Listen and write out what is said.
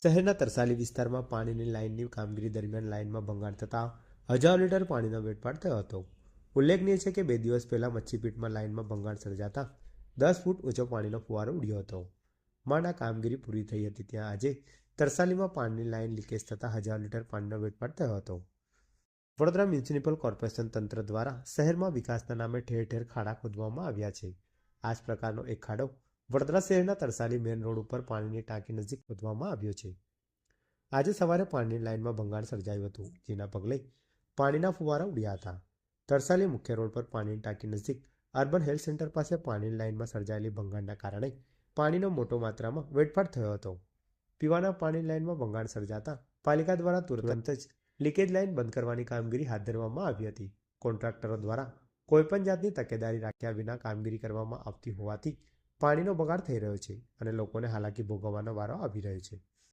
શહેરના તરસાલી વિસ્તારમાં પાણીની લાઇનની કામગીરી દરમિયાન લાઇનમાં ભંગાણ થતાં હજારો લીટર પાણીનો વેડફાટ થયો હતો. ઉલ્લેખનીય છે કે 2 દિવસ પહેલા મચ્છીપીટમાં લાઇનમાં ભંગાણ સર્જાતા 10 ફૂટ ઊંચો પાણીનો ફુવારો ઉડ્યો હતો. માંડ આ કામગીરી પૂરી થઈ હતી ત્યાં આજે તરસાલીમાં પાણીની લાઇન લીકેજ થતાં હજારો લીટર પાણીનો વેડફાટ થયો હતો. વડોદરા મ્યુનિસિપલ કોર્પોરેશન તંત્ર દ્વારા શહેરમાં વિકાસના નામે ઠેર ઠેર ખાડા ખોદવામાં આવ્યા છે. આ જ પ્રકારનો એક ખાડો વડોદરા શહેરના તરસાલી મેઇન રોડ ઉપર પાણીની ટાંકી નજીક ખોદવામાં આવ્યો છે. આજે સવારે પાણીની લાઇનમાં ભંગાણ સર્જાયું હતું, જેના પગલે પાણીના ફુવારા ઉડ્યા હતા. તરસાલી મુખ્ય રોડ પર પાણીની ટાંકી નજીક અર્બન હેલ્થ સેન્ટર પાસે પાણીની લાઇનમાં સર્જાયેલી ભંગાણના કારણે પાણીનો મોટો માત્રામાં વેડફાટ થયો હતો. પીવાના પાણીની લાઇનમાં ભંગાણ સર્જાતા પાલિકા દ્વારા તુરંત જ લીકેજ લાઇન બંધ કરવાની કામગીરી હાથ ધરવામાં આવી હતી. કોન્ટ્રાક્ટરો દ્વારા કોઈપણ જાતની તકેદારી રાખ્યા વિના કામગીરી કરવામાં આવતી હોવાથી પાણીનો બગાડ થઈ રહ્યો છે અને લોકોને હાલાકી ભોગવવાનો વારો આવી રહ્યો છે.